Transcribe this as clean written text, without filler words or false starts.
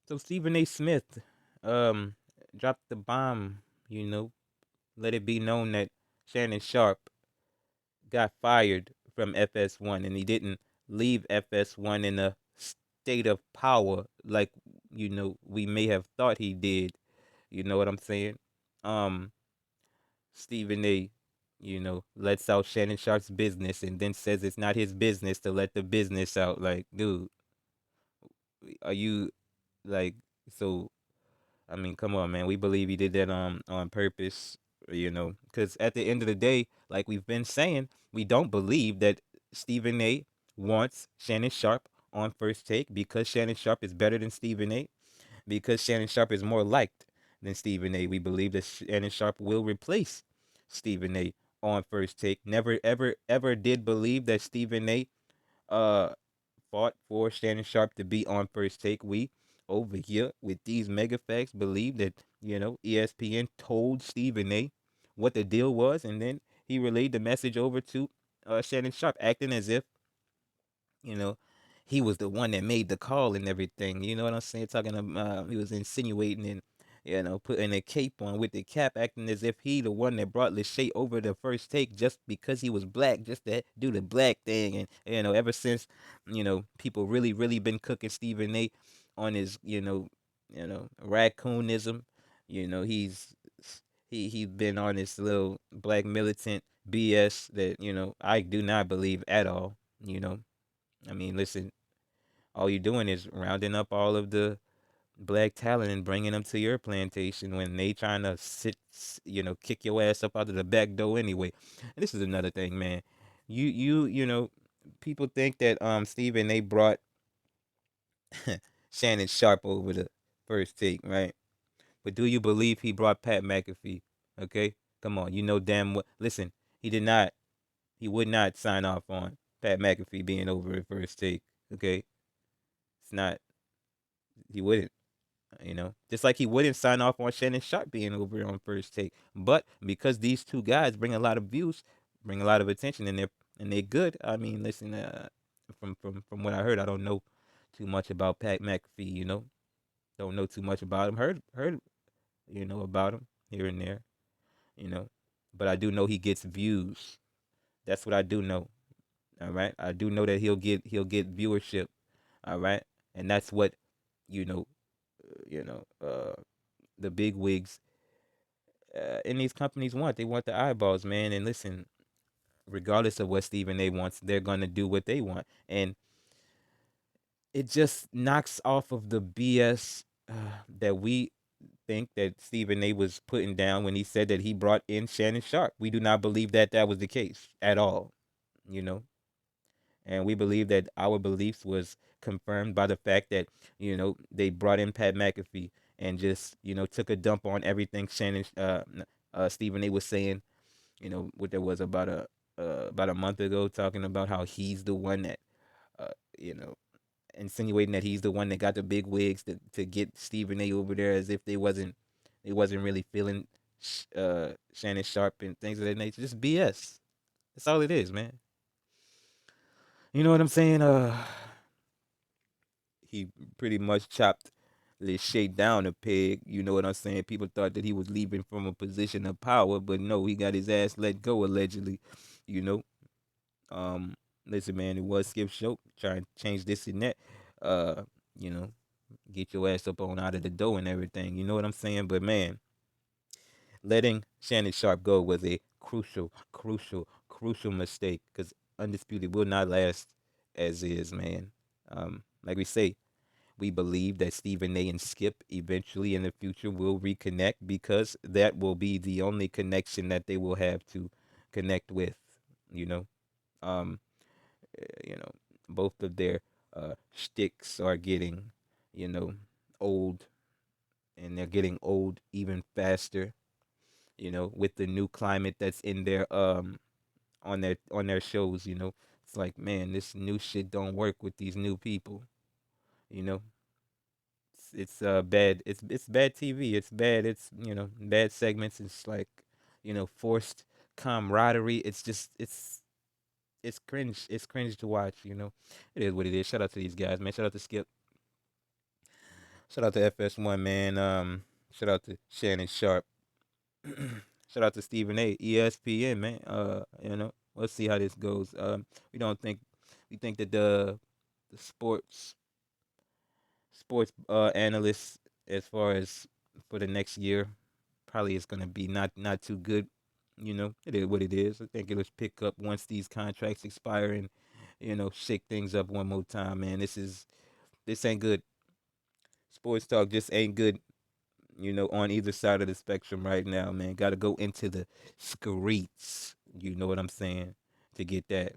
So Stephen A. Smith um dropped the bomb, you know, let it be known that Shannon Sharpe got fired from FS1 and he didn't leave FS1 in a state of power like we may have thought he did. You know what I'm saying? Um Stephen A, lets out Shannon Sharp's business and then says it's not his business to let the business out. Like, dude, are you like so I mean, come on, man. We believe he did that on purpose, because at the end of the day, like we've been saying, we don't believe that Stephen A. wants Shannon Sharpe on first take because Shannon Sharpe is better than Stephen A. Because Shannon Sharpe is more liked than Stephen A. We believe that Shannon Sharpe will replace Stephen A. on first take. Never, ever, ever did believe that Stephen A. uh fought for Shannon Sharpe to be on first take. We over here with these mega facts believe that, ESPN told Stephen A what the deal was, and then he relayed the message over to Shannon Sharpe, acting as if, you know, he was the one that made the call and everything. You know what I'm saying? Talking about he was insinuating and putting a cape on with the cap, acting as if he the one that brought Lachey over the first take just because he was black, just to do the black thing. And ever since people really really been cooking Stephen A. on his raccoonism. He's been on this little black militant BS that I do not believe at all. You know, I mean, listen, all you're doing is rounding up all of the black talent and bringing them to your plantation when they trying to kick your ass up out of the back door anyway. And this is another thing, man. People think that Stephen A. brought Shannon Sharpe over the first take, right? But do you believe he brought Pat McAfee? Okay, come on, you know damn well. Listen, he did not. He would not sign off on Pat McAfee being over at first take. Okay, it's not. He wouldn't. Just like he wouldn't sign off on Shannon Sharpe being over on first take. But because these two guys bring a lot of views, bring a lot of attention, and they're good. I mean, listen, from what I heard, I don't know too much about Pat McAfee. Don't know too much about him. Heard about him here and there. You know, but I do know he gets views. That's what I do know. All right, I do know that he'll get viewership. All right, and that's what you know. You know. The big wigs in these companies want. They want the eyeballs, man. And listen, regardless of what Stephen A. wants, they're gonna do what they want, and it just knocks off of the BS that we think that Stephen A. was putting down when he said that he brought in Shannon Sharpe. We do not believe that that was the case at all. You know, and we believe that our beliefs was confirmed by the fact that they brought in Pat McAfee and just took a dump on everything Stephen A was saying. What there was about a month ago, talking about how he's the one that uh you know insinuating that he's the one that got the big wigs to get Stephen A over there, as if they wasn't really feeling Shannon Sharpe and things of that nature. Just BS. That's all it is, man. You know what I'm saying? He pretty much chopped Lachey down a peg. You know what I'm saying? People thought that he was leaving from a position of power, but no, he got his ass let go allegedly. You know, um, listen, man, it was Skip Show trying to change this and that. Uh, you know, get your ass up on out of the door and everything. You know what I'm saying? But man, letting Shannon Sharpe go was a crucial, crucial, crucial mistake because Undisputed will not last as is, man. Like we say, we believe that Stephen A and Skip eventually in the future will reconnect because that will be the only connection that they will have to connect with. You know, um, you know, both of their shticks are getting, you know, old, and they're getting old even faster. With the new climate that's in their on their shows. It's like, man, this new shit don't work with these new people. You know, it's bad. It's bad TV. It's bad. It's bad segments. It's like forced camaraderie. It's cringe. It's cringe to watch. It is what it is. Shout out to these guys, man. Shout out to Skip. Shout out to FS1, man. Shout out to Shannon Sharpe. Shout out to Stephen A. ESPN, man. We'll see how this goes. We don't think we think that the sports analysts, as far as for the next year, probably is gonna be not too good. It is what it is. I think it'll pick up once these contracts expire and shake things up one more time, man. This ain't good. Sports talk just ain't good. On either side of the spectrum right now, man. Got to go into the streets. You know what I'm saying? To get that.